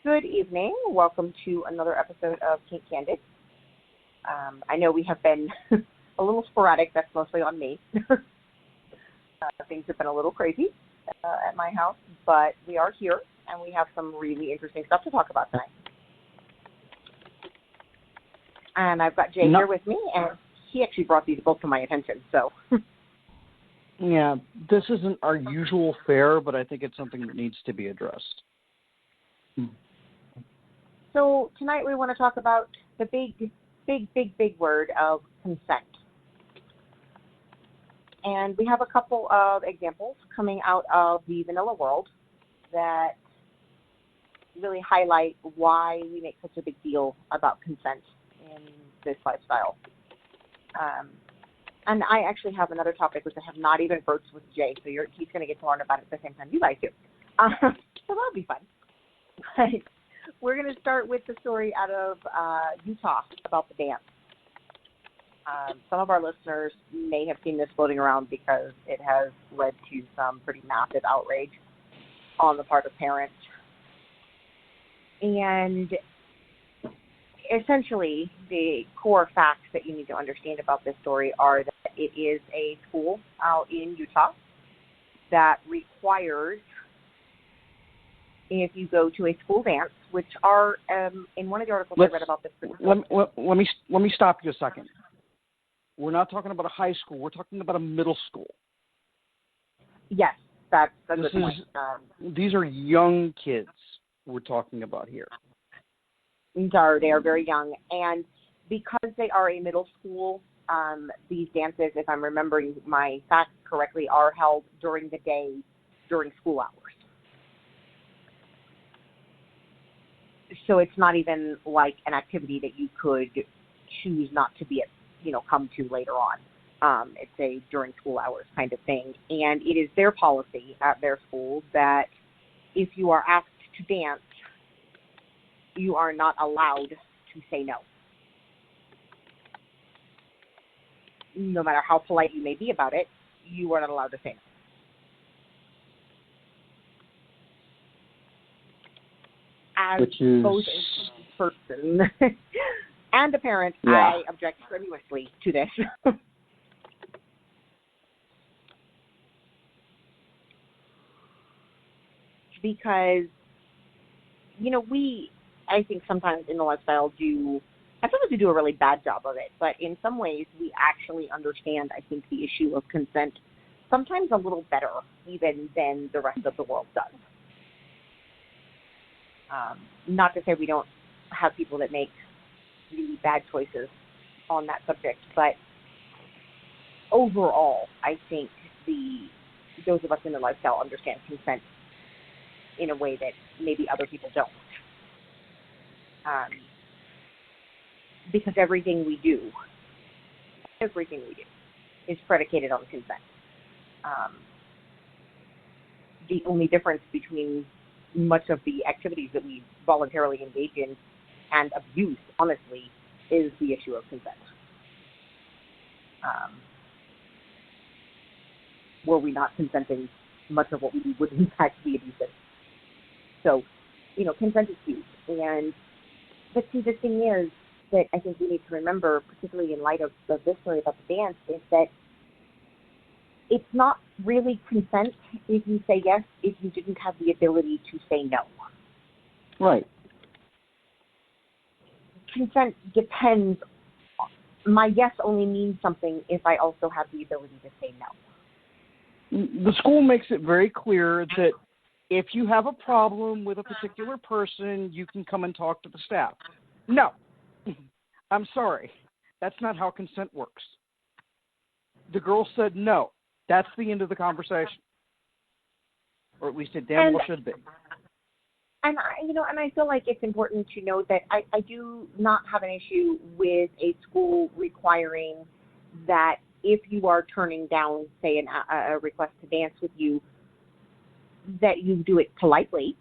Good evening. Welcome to another episode of Kink Candid. I know we have been a little sporadic. That's mostly on me. Things have been a little crazy at my house, but we are here, and we have some really interesting stuff to talk about tonight. And I've got Jay here with me, and he actually brought these both to my attention. So, yeah, this isn't our usual fare, but I think it's something that needs to be addressed. So tonight we want to talk about the big word of consent. And we have a couple of examples coming out of the vanilla world that really highlight why we make such a big deal about consent in this lifestyle. And I actually have another topic which I have not even broached with Jay, so he's going to get to learn about it at the same time you guys do. So that'll be fun. But we're going to start with the story out of Utah about the dance. Some of our listeners may have seen this floating around because it has led to some pretty massive outrage on the part of parents. And essentially, the core facts that you need to understand about this story are that it is a school out in Utah that requires, if you go to a school dance, which are, in one of the articles I read about this. Let me stop you a second. We're not talking about a high school. We're talking about a middle school. Yes, that's a good point. These are young kids we're talking about here. They are very young. And because they are a middle school, these dances, if I'm remembering my facts correctly, are held during the day, during school hours. So it's not even like an activity that you could choose not to be at, come to later on. It's a during school hours kind of thing. And it is their policy at their school that if you are asked to dance, you are not allowed to say no. No matter how polite you may be about it, you are not allowed to say no. As both a person and a parent, yeah. I object strenuously to this. Because, I think sometimes in the lifestyle I feel like we do a really bad job of it, but in some ways we actually understand, I think, the issue of consent sometimes a little better even than the rest of the world does. Not to say we don't have people that make really bad choices on that subject, but overall, I think those of us in the lifestyle understand consent in a way that maybe other people don't. Because everything we do is predicated on consent. The only difference between much of the activities that we voluntarily engage in and abuse, honestly, is the issue of consent. Were we not consenting, much of what we do would in fact be abusive. So, consent is huge. But see, the thing is that I think we need to remember, particularly in light of this story about the dance, is that it's not really consent if you say yes if you didn't have the ability to say no. Right. Consent depends. My yes only means something if I also have the ability to say no. The school makes it very clear that if you have a problem with a particular person, you can come and talk to the staff. No. I'm sorry. That's not how consent works. The girl said no. That's the end of the conversation. Or at least it damn well should be. And I feel like it's important to note that I do not have an issue with a school requiring that if you are turning down, say, a request to dance with you, that you do it politely.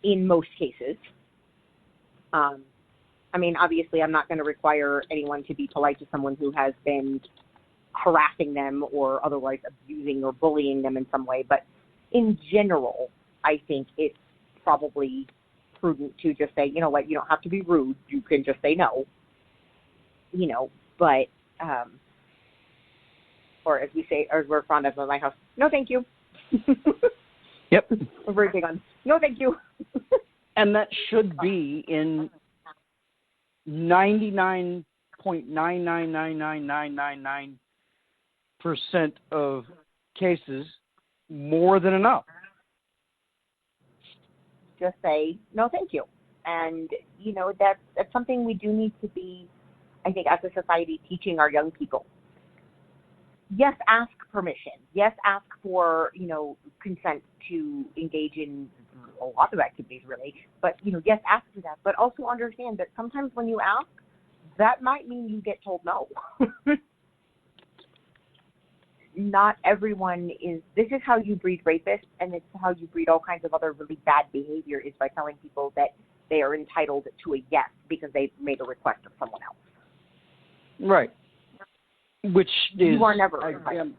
In most cases. Obviously, I'm not going to require anyone to be polite to someone who has been harassing them or otherwise abusing or bullying them in some way. But in general, I think it's probably prudent to just say, you know what, you don't have to be rude. You can just say no. But, or as we say, or we're fond of in my house, no, thank you. Yep. We're very big on, no, thank you. And that should be in 99.9999999% of cases more than enough. Just say, no, thank you. And, that's something we do need to be, I think, as a society, teaching our young people. Yes, ask permission. Yes, ask for, consent to engage in a lot of activities, really. But, yes, ask for that. But also understand that sometimes when you ask, that might mean you get told no. Not everyone this is how you breed rapists, and it's how you breed all kinds of other really bad behavior, is by telling people that they are entitled to a yes because they've made a request of someone else. Right. Which is, you are never entitled.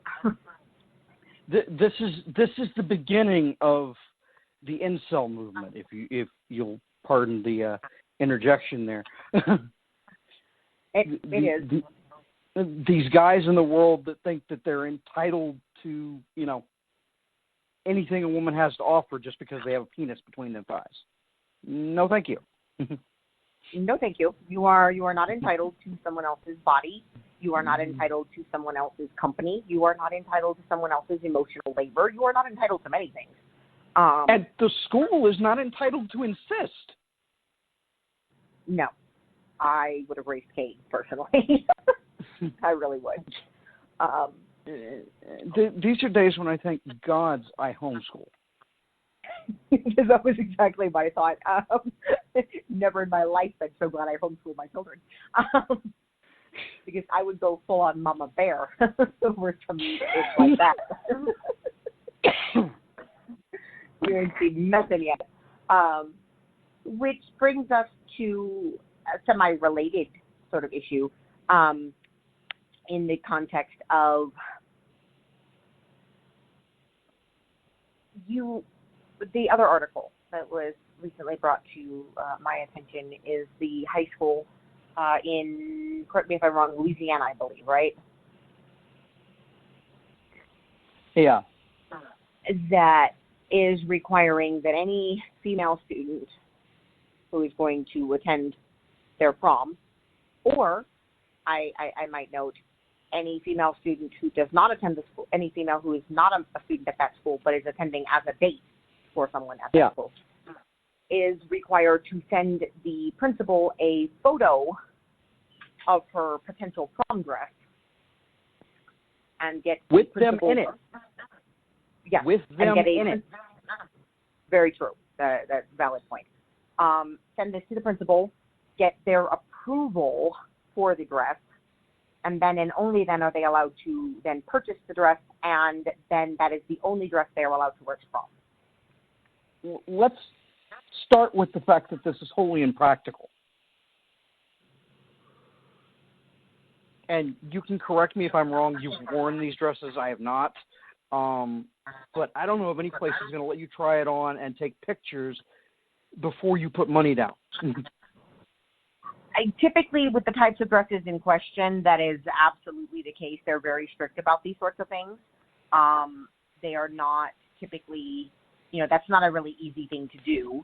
This is the beginning of the incel movement, if you'll pardon the interjection there. It is. These guys in the world that think that they're entitled to, anything a woman has to offer just because they have a penis between their thighs. No, thank you. No, thank you. You are not entitled to someone else's body. You are not entitled to someone else's company. You are not entitled to someone else's emotional labor. You are not entitled to many things. And the school is not entitled to insist. No. I would have raised Kate, personally. I really would. These are days when I thank gods I homeschool. Because that was exactly my thought. Never in my life been so glad I homeschooled my children. Because I would go full on Mama Bear over some things like that. You ain't seen nothing yet. Which brings us to a semi-related sort of issue in the context of the other article that was recently brought to my attention is the high school in, correct me if I'm wrong, Louisiana, I believe, right? Yeah. That is requiring that any female student who is going to attend their prom, or I might note, any female student who does not attend the school, any female who is not a student at that school but is attending as a date for someone at that school, is required to send the principal a photo of her potential prom dress and get with them in it. Yeah, with them in it. Very true. That's a valid point. Send this to the principal, get their approval for the dress, and then and only then are they allowed to then purchase the dress, and then that is the only dress they are allowed to wear to prom. Let's start with the fact that this is wholly impractical. And you can correct me if I'm wrong. You've worn these dresses. I have not. But I don't know of any place that's going to let you try it on and take pictures before you put money down. Typically, with the types of dresses in question, that is absolutely the case. They're very strict about these sorts of things. They are not typically, that's not a really easy thing to do.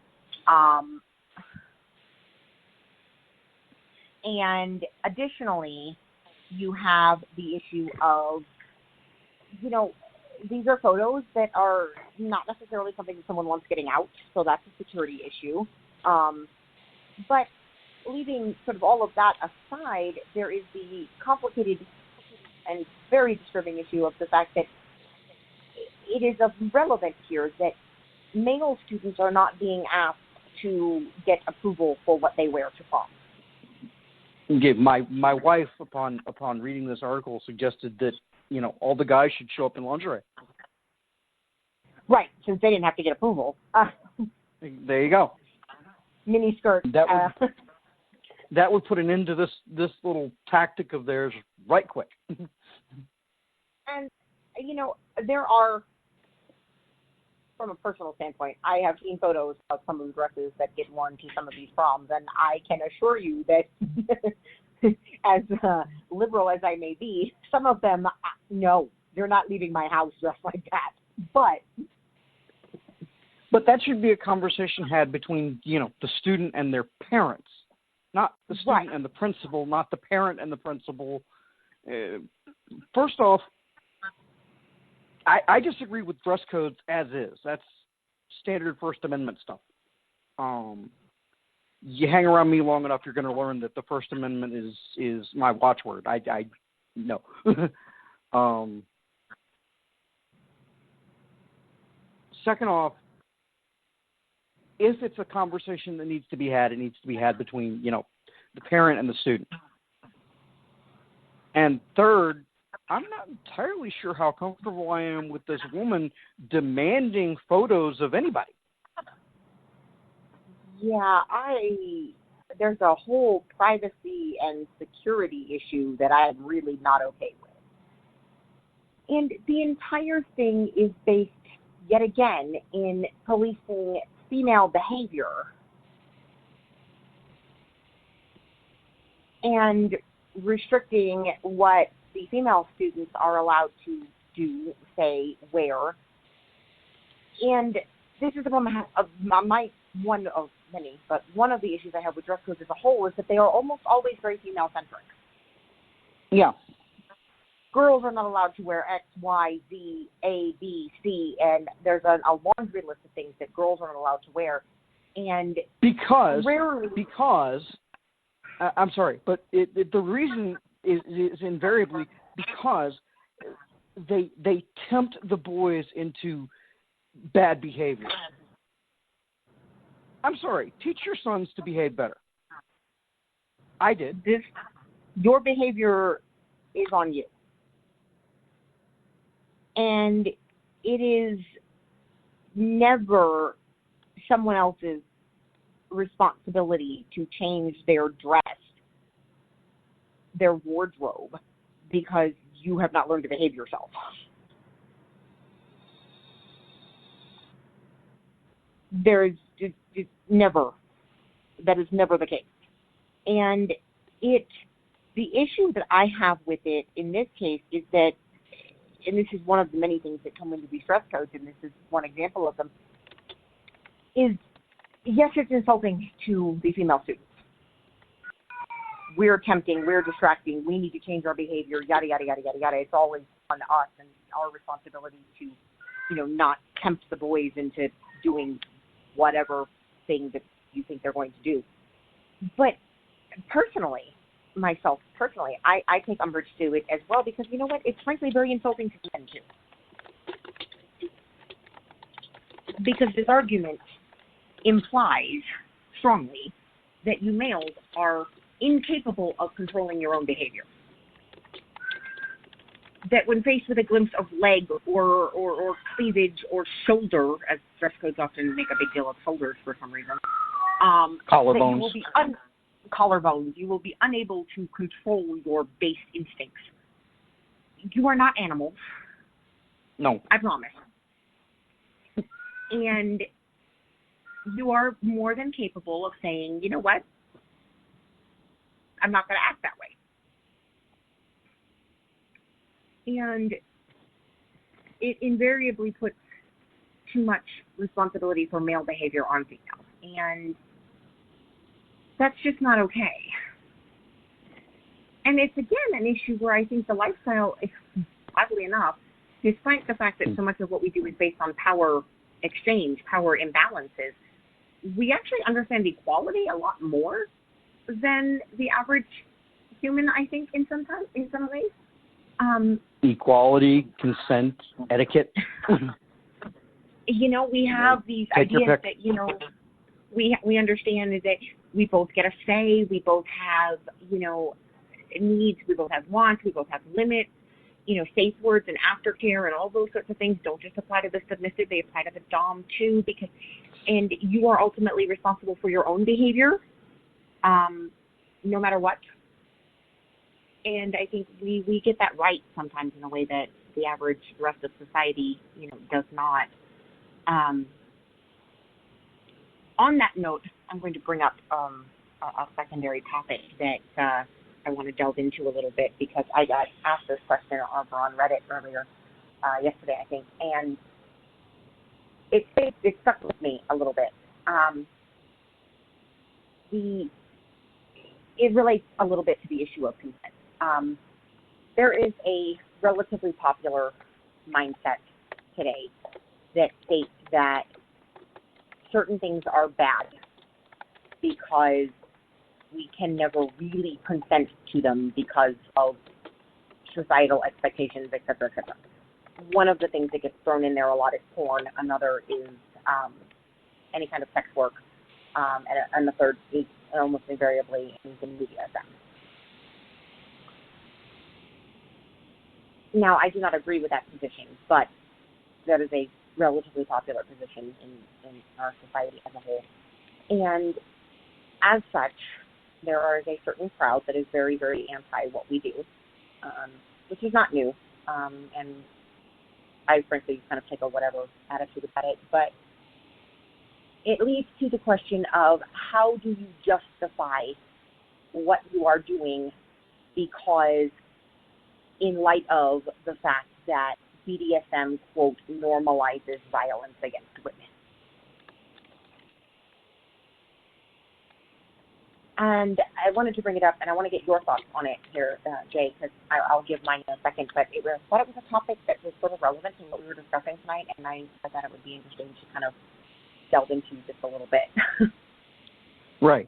And additionally, you have the issue of, these are photos that are not necessarily something that someone wants getting out, so that's a security issue. But leaving sort of all of that aside, there is the complicated and very disturbing issue of the fact that it is of relevance here that male students are not being asked to get approval for what they wear to prom. Okay, my wife, upon reading this article, suggested that all the guys should show up in lingerie. Right, since they didn't have to get approval. There you go. Mini skirt. That would put an end to this little tactic of theirs right quick. And there are from a personal standpoint, I have seen photos of some of the dresses that get worn to some of these proms, and I can assure you that as liberal as I may be, some of them, no, they're not leaving my house dressed like that. But that should be a conversation had between, the student and their parents, not the student and the principal, not the parent and the principal. First off, I disagree with dress codes as is. That's standard First Amendment stuff. You hang around me long enough, you're going to learn that the First Amendment is my watchword. I no. Second off, if it's a conversation that needs to be had, it needs to be had between, the parent and the student. And third, I'm not entirely sure how comfortable I am with this woman demanding photos of anybody. Yeah, there's a whole privacy and security issue that I'm really not okay with. And the entire thing is based, yet again, in policing female behavior and restricting what the female students are allowed to do, say, wear. And this is the problem one of many, but one of the issues I have with dress codes as a whole is that they are almost always very female-centric. Yeah. Girls are not allowed to wear X, Y, Z, A, B, C, and there's a laundry list of things that girls aren't allowed to wear. And because I'm sorry, but the reason is invariably because they tempt the boys into bad behavior. I'm sorry, teach your sons to behave better. I did. Your behavior is on you. And it is never someone else's responsibility to change their dress, their wardrobe, because you have not learned to behave yourself. There is never, that is never the case. And the issue that I have with it in this case is that, and this is one of the many things that come into these dress codes, and this is one example of them, is, yes, it's insulting to the female students. We're tempting, we're distracting, we need to change our behavior, yada, yada, yada, yada, yada. It's always on us and our responsibility to, not tempt the boys into doing whatever thing that you think they're going to do. But myself personally, I take umbrage to it as well, because you know what? It's frankly very insulting to men too. Because this argument implies strongly that you males are incapable of controlling your own behavior. That when faced with a glimpse of leg or cleavage or shoulder, as dress codes often make a big deal of shoulders for some reason, collarbones. Collarbones. You will be unable to control your base instincts. You are not animals. No. I promise. And you are more than capable of saying, you know what? I'm not going to act that way. And it invariably puts too much responsibility for male behavior on females. And that's just not okay. And it's, again, an issue where I think the lifestyle, oddly enough, despite the fact that so much of what we do is based on power exchange, power imbalances, we actually understand equality a lot more than the average human, I think, in some ways. Equality, consent, etiquette. We have these ideas that, we understand is that we both get a say, we both have, needs, we both have wants, we both have limits, safe words and aftercare and all those sorts of things don't just apply to the submissive, they apply to the dom too, and you are ultimately responsible for your own behavior, no matter what. And I think we get that right sometimes in a way that the average rest of society, does not. On that note, I'm going to bring up a secondary topic that I want to delve into a little bit, because I got asked this question over on Reddit earlier yesterday, I think, and it stuck with me a little bit. It relates a little bit to the issue of consent. There is a relatively popular mindset today that states that certain things are bad because we can never really consent to them because of societal expectations, et cetera, et cetera. One of the things that gets thrown in there a lot is porn. Another is any kind of sex work. And the third is almost invariably in BDSM. Now, I do not agree with that position, but that is a relatively popular position in our society as a whole. And as such, there is a certain crowd that is very, very anti what we do, which is not new. And I frankly kind of take a whatever attitude about it, but it leads to the question of, how do you justify what you are doing, because in light of the fact that BDSM, quote, normalizes violence against women. And I wanted to bring it up, and I want to get your thoughts on it here, Jay, because I'll give mine in a second. But I thought it was a topic that was sort of relevant to what we were discussing tonight, and I thought it would be interesting to kind of delve into just a little bit. Right.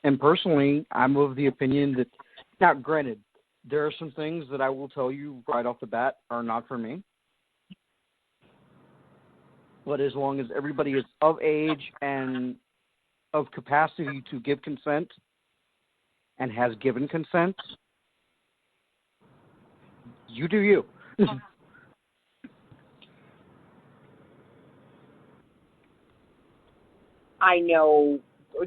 And personally, I'm of the opinion that, now granted, there are some things that I will tell you right off the bat are not for me. But as long as everybody is of age and of capacity to give consent and has given consent, you do you. I know,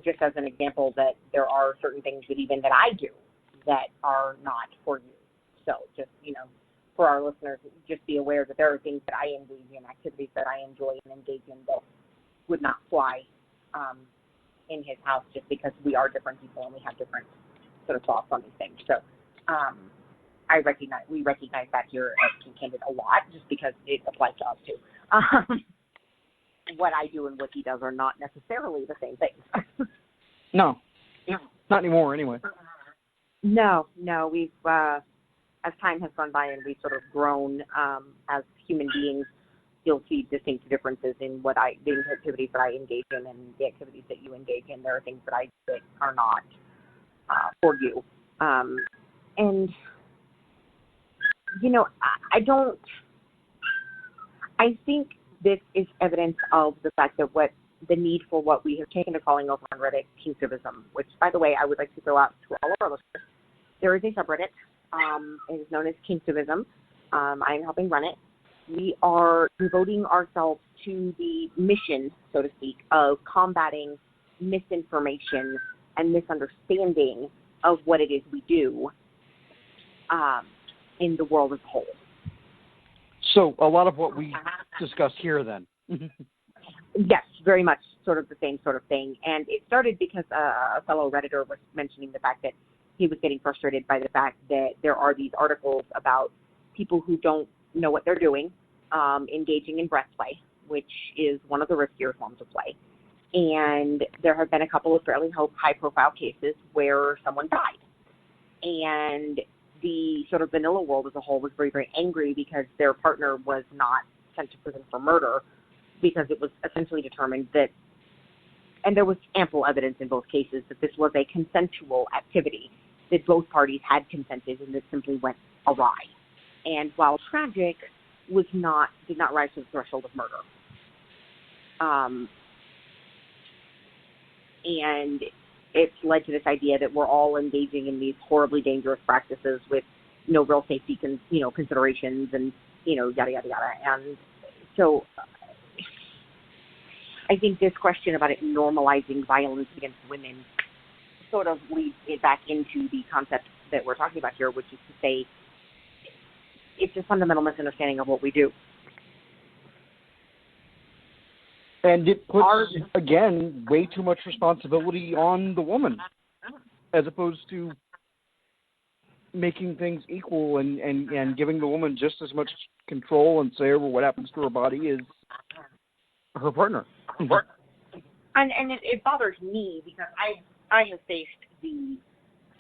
just as an example, that there are certain things that I do that are not for you. So just, for our listeners, just be aware that there are things that I engage in, activities that I enjoy and engage in that would not fly in his house, just because we are different people and we have different sort of thoughts on these things. So we recognize that here at King Candid a lot, just because it applies to us too. What I do and what he does are not necessarily the same things. No, not anymore anyway. No, we've, as time has gone by and we've sort of grown as human beings, you'll see distinct differences in the activities that I engage in and the activities that you engage in. There are things that I do that are not for you. And, I think this is evidence of the fact that the need for what we have taken to calling over on Reddit Kinktivism, which, by the way, I would like to throw out to all of our listeners. There is a subreddit. It is known as Kinktivism. I am helping run it. We are devoting ourselves to the mission, so to speak, of combating misinformation and misunderstanding of what it is we do in the world as a whole. So a lot of what we discussed here then. Yes, very much sort of the same sort of thing. And it started because a fellow Redditor was mentioning the fact that he was getting frustrated by the fact that there are these articles about people who don't know what they're doing, engaging in breath play, which is one of the riskier forms of play. And there have been a couple of fairly high-profile cases where someone died. And the sort of vanilla world as a whole was very, very angry because their partner was not sent to prison for murder, because it was essentially determined that, and there was ample evidence in both cases, that this was a consensual activity, that both parties had consented and that simply went awry. And while tragic, did not rise to the threshold of murder. And it's led to this idea that we're all engaging in these horribly dangerous practices with no real safety considerations and, yada, yada, yada. And so I think this question about it normalizing violence against women sort of leads it back into the concept that we're talking about here, which is to say, It's a fundamental misunderstanding of what we do. And it puts, again, way too much responsibility on the woman, as opposed to making things equal and giving the woman just as much control and say over what happens to her body as her partner. And it bothers me because I have faced the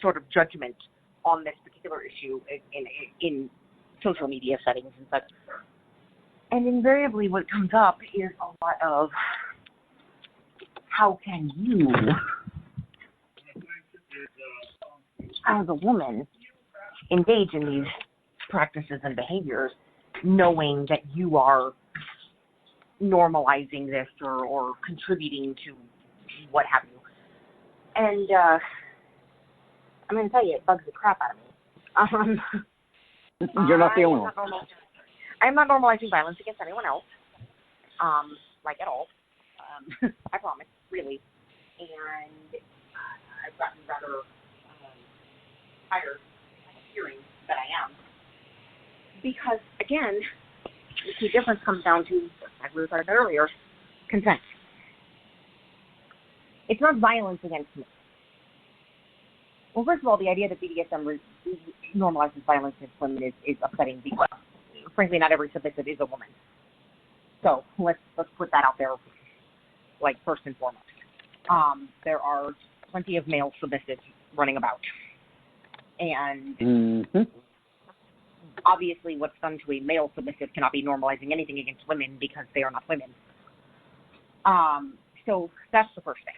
sort of judgment on this particular issue in social media settings and such. And invariably what comes up is a lot of, how can you, as a woman, engage in these practices and behaviors knowing that you are normalizing this or contributing to what have you. And I'm going to tell you, it bugs the crap out of me. You're not the only one. I'm not normalizing violence against anyone else, like at all. I promise, really. And I've gotten rather tired of hearing that I am. Because, again, the key difference comes down to, as we said earlier, consent. It's not violence against me. Well, first of all, the idea that BDSM normalizes violence against women is upsetting because, frankly, not every submissive is a woman. So let's put that out there, like, first and foremost. There are plenty of male submissives running about. And obviously what's done to a male submissive cannot be normalizing anything against women because they are not women. So that's the first thing.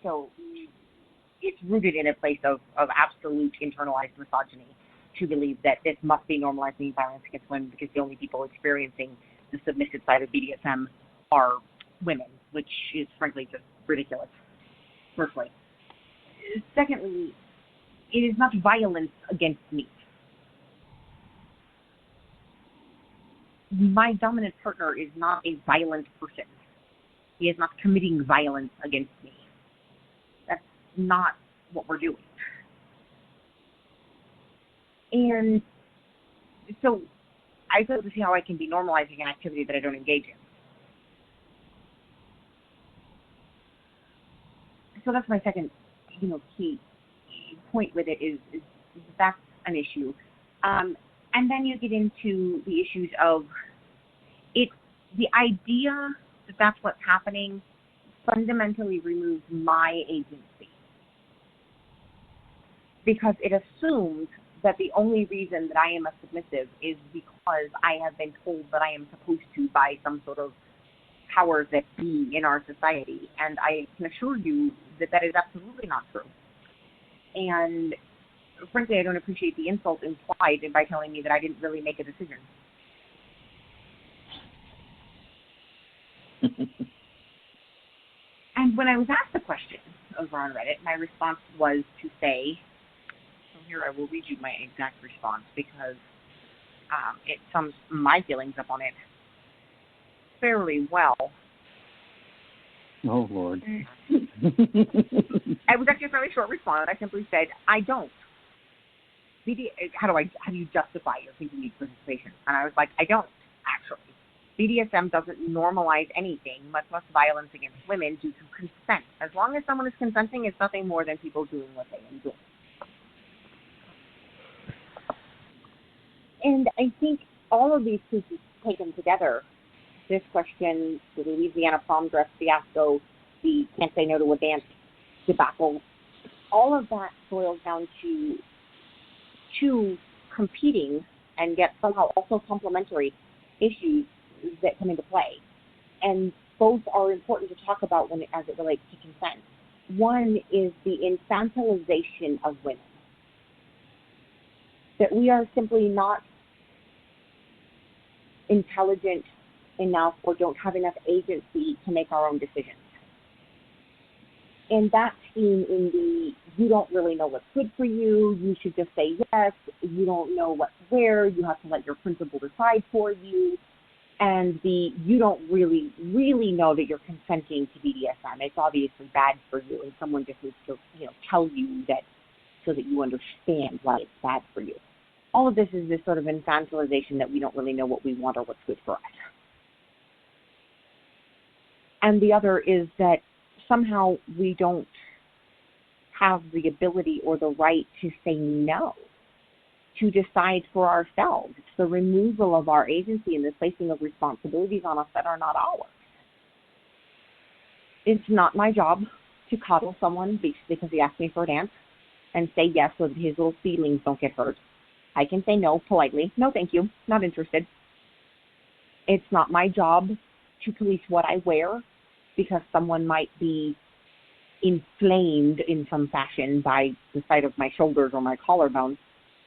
So it's rooted in a place of absolute internalized misogyny to believe that this must be normalizing violence against women because the only people experiencing the submissive side of BDSM are women, which is frankly just ridiculous, firstly. Secondly, it is not violence against me. My dominant partner is not a violent person. He is not committing violence against me. That's not what we're doing. And so I fail to see how I can be normalizing an activity that I don't engage in. So that's my second, key point with it is that's an issue. And then you get into the issues of the idea that that's what's happening fundamentally removes my agency. Because it assumes that the only reason that I am a submissive is because I have been told that I am supposed to by some sort of powers that be in our society. And I can assure you that that is absolutely not true. And frankly, I don't appreciate the insult implied by telling me that I didn't really make a decision. And when I was asked the question over on Reddit, my response was to say, so here I will read you my exact response because it sums my feelings up on it fairly well. Oh, Lord. It was actually a fairly short response. I simply said, I don't. How do you justify your continued participation? And I was like, I don't, actually. BDSM doesn't normalize anything, much less violence against women due to consent. As long as someone is consenting, it's nothing more than people doing what they enjoy. And I think all of these pieces taken together, this question, the Louisiana prom dress fiasco, the can't say no to a dance debacle, all of that boils down to two competing and yet somehow also complementary issues that come into play. And both are important to talk about as it relates to consent. One is the infantilization of women. That we are simply not intelligent enough or don't have enough agency to make our own decisions. And that's seen in the, you don't really know what's good for you, you should just say yes, you don't know what to wear, you have to let your principal decide for you, and the, you don't really know that you're consenting to BDSM. It's obviously bad for you, and someone just needs to, tell you that so that you understand why it's bad for you. all of this is this sort of infantilization that we don't really know what we want or what's good for us. And the other is that somehow we don't have the ability or the right to say no, to decide for ourselves. It's the removal of our agency and the placing of responsibilities on us that are not ours. It's not my job to coddle someone because he asked me for a dance and say yes so that his little feelings don't get hurt. I can say no politely. No, thank you. Not interested. It's not my job to police what I wear because someone might be inflamed in some fashion by the sight of my shoulders or my collarbone.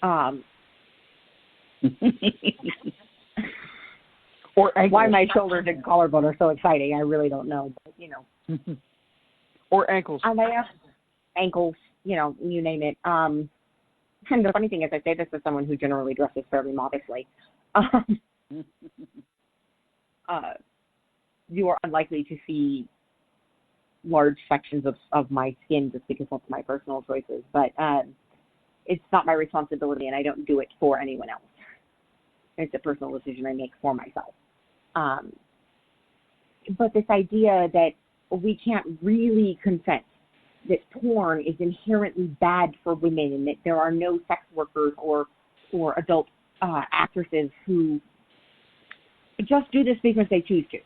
Or ankles. Why my shoulders and collarbone are so exciting, I really don't know. But, Or ankles. And I ask ankles, you name it. And the funny thing is, I say this as someone who generally dresses fairly modestly. You are unlikely to see large sections of my skin just because that's my personal choices. But it's not my responsibility, and I don't do it for anyone else. It's a personal decision I make for myself. But this idea that we can't really consent, that porn is inherently bad for women, and that there are no sex workers or adult actresses who just do this because they choose to.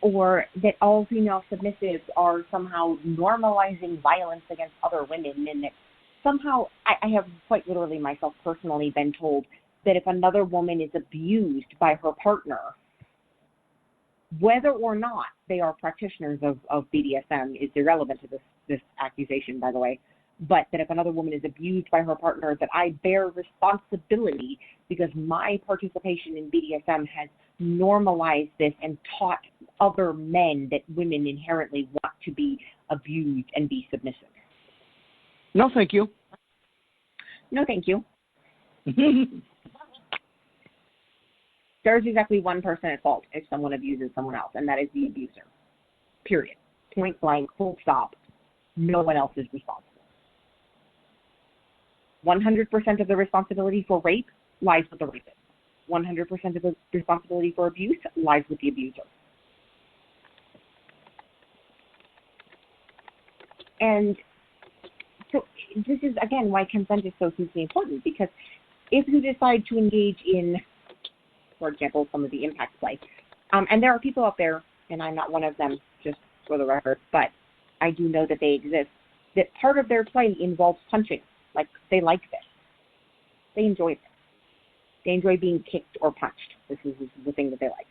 Or that all female submissives are somehow normalizing violence against other women, and that somehow I have quite literally myself personally been told that if another woman is abused by her partner, whether or not they are practitioners of BDSM is irrelevant to this accusation, by the way, but that if another woman is abused by her partner, that I bear responsibility because my participation in BDSM has normalized this and taught other men that women inherently want to be abused and be submissive. No, thank you. No, thank you. There's exactly one person at fault if someone abuses someone else, and that is the abuser. Period. Point blank, full stop. No one else is responsible. 100% of the responsibility for rape lies with the rapist. 100% of the responsibility for abuse lies with the abuser. And so this is, again, why consent is so hugely important, because if you decide to engage in, for example, some of the impact play, and there are people out there, and I'm not one of them, just for the record, but I do know that they exist, that part of their play involves punching. Like, they like this. They enjoy this. They enjoy being kicked or punched. This is the thing that they like.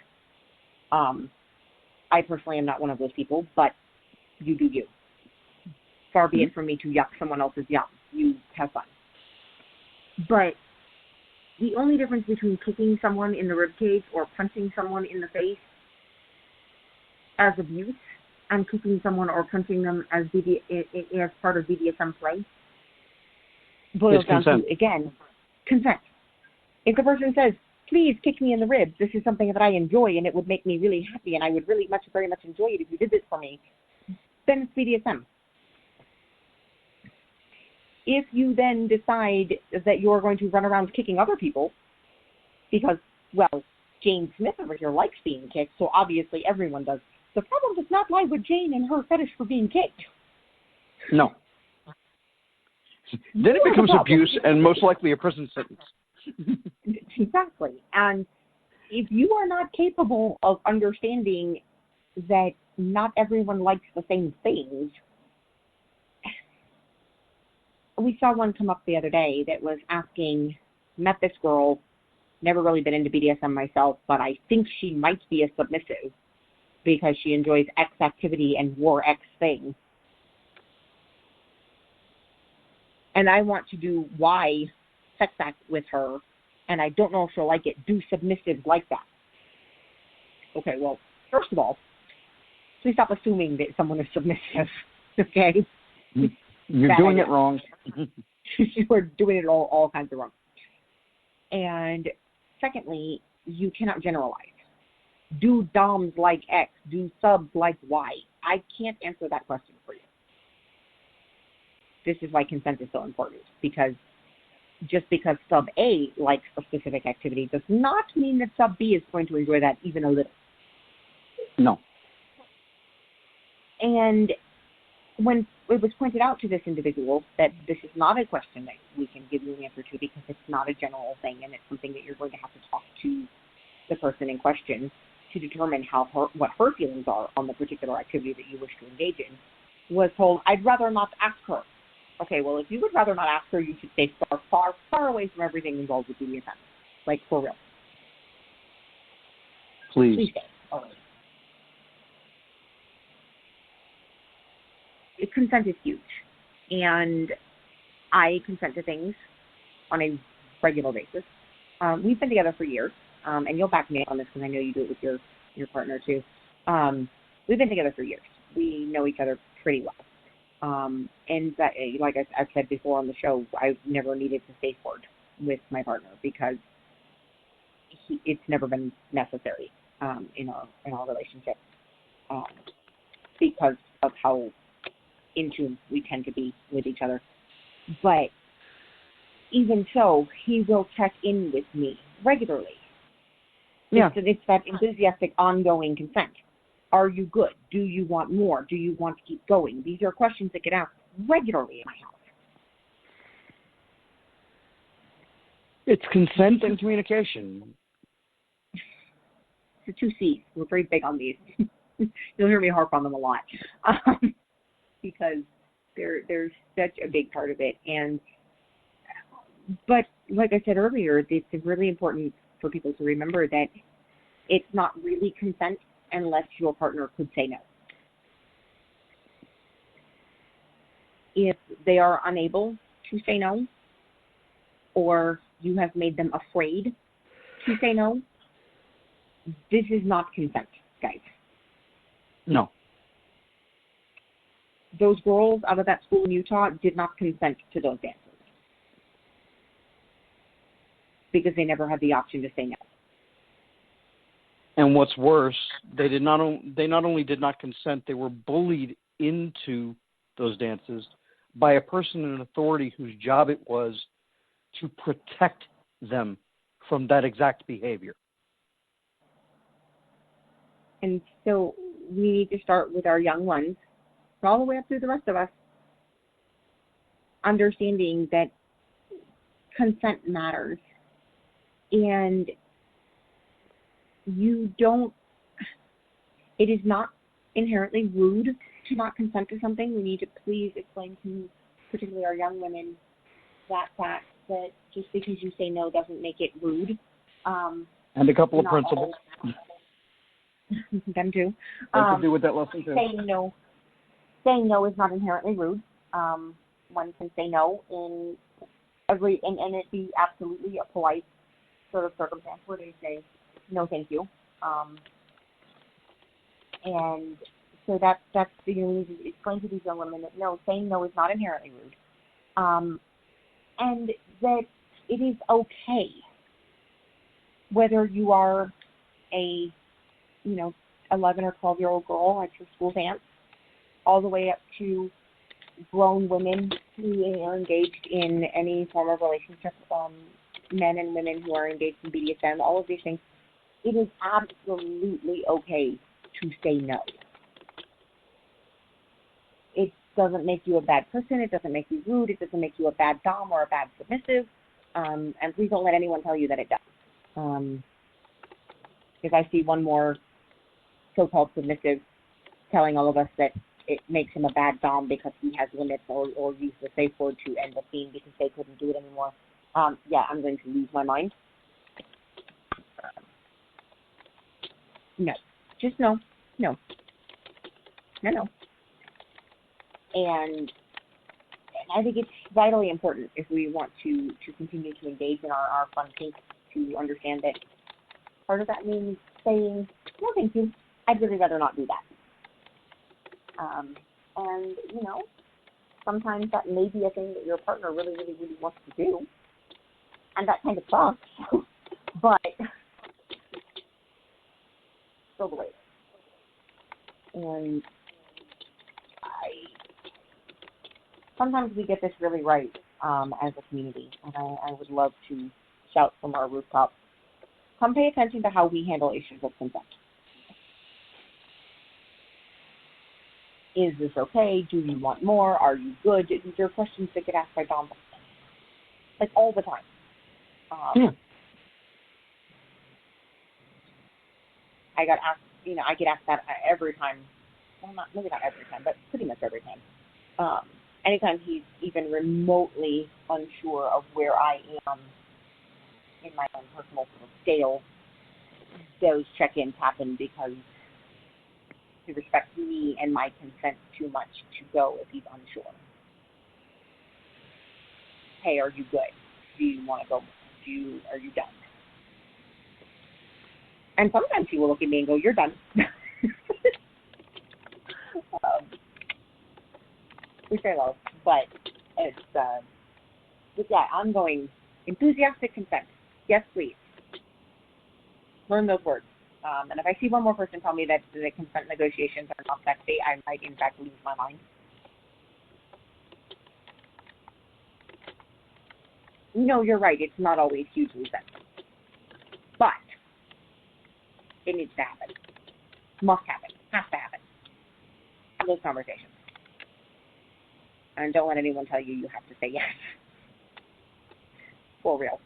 I personally am not one of those people, but you do you. Far be it from me to yuck someone else's yum. You have fun. But the only difference between kicking someone in the ribcage or punching someone in the face as abuse and kicking someone or punching them as part of BDSM play boils down to, again, consent. If the person says, please kick me in the ribs, this is something that I enjoy and it would make me really happy and I would really very much enjoy it if you did this for me, then it's BDSM. If you then decide that you're going to run around kicking other people because, well, Jane Smith over here likes being kicked, so obviously everyone does. The problem does not lie with Jane and her fetish for being kicked. No. Then it becomes abuse and most likely a prison sentence. Exactly. And if you are not capable of understanding that not everyone likes the same things, we saw one come up the other day that was asking, met this girl, never really been into BDSM myself, but I think she might be a submissive because she enjoys X activity and wore X thing. And I want to do Y sex act with her, and I don't know if she'll like it. Do submissives like that? Okay, well, first of all, please stop assuming that someone is submissive, okay? You're doing it wrong. You are doing it all kinds of wrong. And secondly, you cannot generalize. Do DOMs like X? Do subs like Y? I can't answer that question for you. this is why consent is so important, because just because sub A likes a specific activity does not mean that sub B is going to enjoy that even a little. No. And when it was pointed out to this individual that this is not a question that we can give you an answer to because it's not a general thing, and it's something that you're going to have to talk to the person in question to determine what her feelings are on the particular activity that you wish to engage in, was told, I'd rather not ask her. Okay, well, if you would rather not ask her, you should stay far, far, far away from everything involved with BDSM. Like, for real. Please stay away. Consent is huge. And I consent to things on a regular basis. We've been together for years, and you'll back me up on this because I know you do it with your partner too. We've been together for years. We know each other pretty well. And that, like I've said before on the show, I've never needed to stay forward with my partner because it's never been necessary in our relationship because of how in tune we tend to be with each other. But even so, he will check in with me regularly. Yeah. It's that enthusiastic, ongoing consent. Are you good? Do you want more? Do you want to keep going? These are questions that get asked regularly in my house. It's consent and communication. The 2 C's. We're very big on these. You'll hear me harp on them a lot because they're such a big part of it. But like I said earlier, it's really important for people to remember that it's not really consent unless your partner could say no. If they are unable to say no, or you have made them afraid to say no, this is not consent, guys. No. Those girls out of that school in Utah did not consent to those dances because they never had the option to say no. And what's worse, they not only did not consent, they were bullied into those dances by a person in authority whose job it was to protect them from that exact behavior. And so we need to start with our young ones, all the way up through the rest of us, understanding that consent matters. And it is not inherently rude to not consent to something. We need to please explain to particularly our young women that fact that just because you say no doesn't make it rude. And a couple of principles. Them too. They can do with that lesson too. Saying no is not inherently rude. One can say no and it be absolutely a polite sort of circumstance where they say no, thank you. And so that's we need to explain to these young women that no, saying no is not inherently rude, and that it is okay whether you are a 11 or 12-year-old girl at your school dance, all the way up to grown women who are engaged in any form of relationship, men and women who are engaged in BDSM, all of these things. It is absolutely okay to say no. It doesn't make you a bad person. It doesn't make you rude. It doesn't make you a bad dom or a bad submissive. And please don't let anyone tell you that it does. Because I see one more so-called submissive telling all of us that it makes him a bad dom because he has limits or used the safe word to end the scene because they couldn't do it anymore. Yeah, I'm going to lose my mind. No. Just no. No. No. And I think it's vitally important if we want to continue to engage in our fun kink to understand that part of that means saying, no, thank you. I'd really rather not do that. And, sometimes that may be a thing that your partner really, really, really wants to do. And that kind of sucks. But still the way. And sometimes we get this really right as a community, and I would love to shout from our rooftops. Come pay attention to how we handle issues of consent. Is this okay? Do you want more? Are you good? These are questions that get asked by Dom, like all the time. I got asked, I get asked that every time. Well, maybe not every time, but pretty much every time. Anytime he's even remotely unsure of where I am in my own personal sort of scale, those check-ins happen because he respects me and my consent too much to go if he's unsure. Hey, are you good? Do you want to go? Are you done? And sometimes he will look at me and go, "You're done." We say love, but it's ongoing enthusiastic consent. Yes, please. Learn those words. And if I see one more person tell me that the consent negotiations are not sexy, I might in fact lose my mind. No, you're right. It's not always hugely sexy, but it needs to happen. Must happen. Has to happen. Have those conversations. And don't let anyone tell you have to say yes. For real.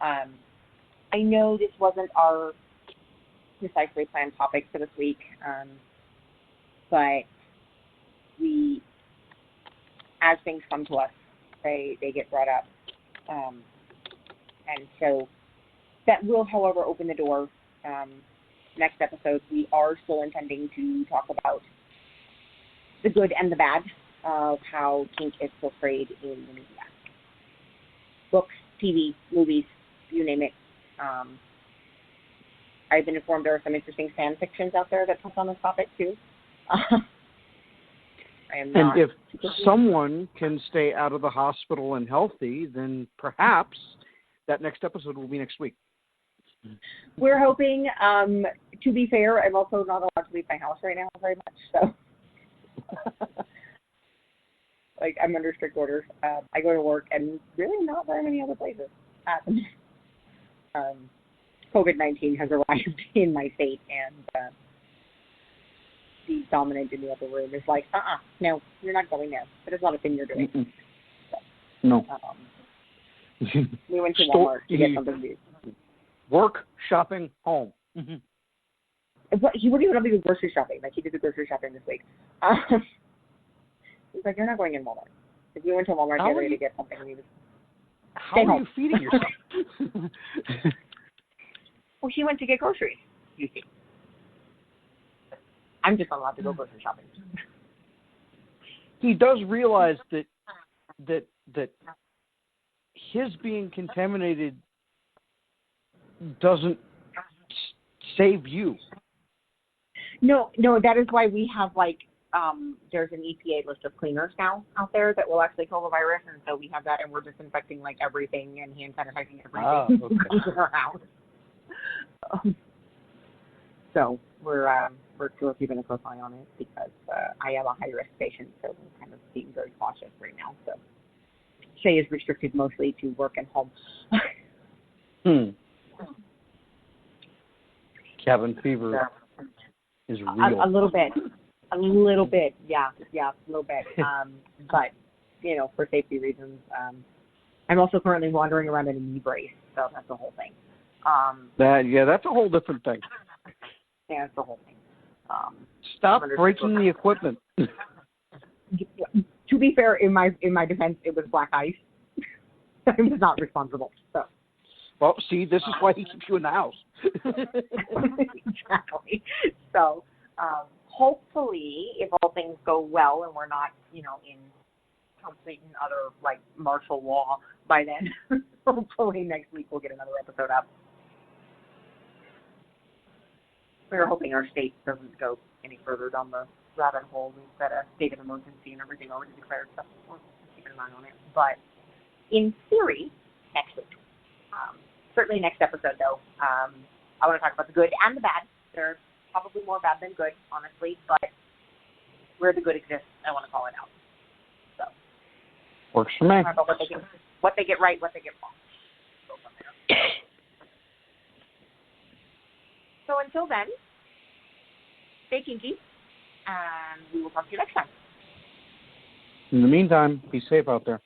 I know this wasn't our precisely planned topic for this week, but we, as things come to us, they get brought up. And so that will, however, open the door. Next episode, we are still intending to talk about the good and the bad of how kink is portrayed in the media. Books, TV, movies, you name it. I've been informed there are some interesting fan fictions out there that touch on this topic too. And if someone can stay out of the hospital and healthy, then perhaps that next episode will be next week. We're hoping. To be fair, I'm also not allowed to leave my house right now very much, so like I'm under strict orders. I go to work, and really not very many other places happen. COVID-19 has arrived in my state, and the dominant in the other room is like, no, you're not going there. That is not a thing you're doing. So, no. We went to Walmart to get something new. Work, shopping, home. But he wouldn't even have to do grocery shopping. Like, he did the grocery shopping this week. He's like, you're not going in Walmart. If we went to Walmart the other day to get something, he was... How are you feeding yourself? Well, he went to get groceries, you see. I'm just not allowed to go grocery shopping. He does realize that his being contaminated doesn't save you. No, that is why we have, like, there's an EPA list of cleaners now out there that will actually kill the virus, and so we have that, and we're disinfecting, like, everything and hand sanitizing everything in our house. So we're still keeping a close eye on it because I am a high-risk patient, so we're kind of being very cautious right now. So Shay is restricted mostly to work and home. Cabin fever is real. A little bit, yeah, a little bit. But, for safety reasons, I'm also currently wandering around in a knee brace, so that's the whole thing. That's a whole different thing. Yeah, that's the whole thing. Stop breaking the equipment. To be fair, in my defense, it was black ice. I was not responsible. So. Well, see, this is why he keeps you in the house. Exactly. So, hopefully, if all things go well and we're not, in complete and utter, like, martial law by then, hopefully next week we'll get another episode up. We're hoping our state doesn't go any further down the rabbit hole. We've got a state of emergency and everything already declared, so we're keeping an eye on it. But in theory, next week. Certainly next episode, though, I want to talk about the good and the bad. There's probably more bad than good, honestly, but where the good exists, I want to call it out. So Works for me. Talk about what they get right, what they get wrong. Go from there. So until then, stay kinky, and we will talk to you next time. In the meantime, be safe out there.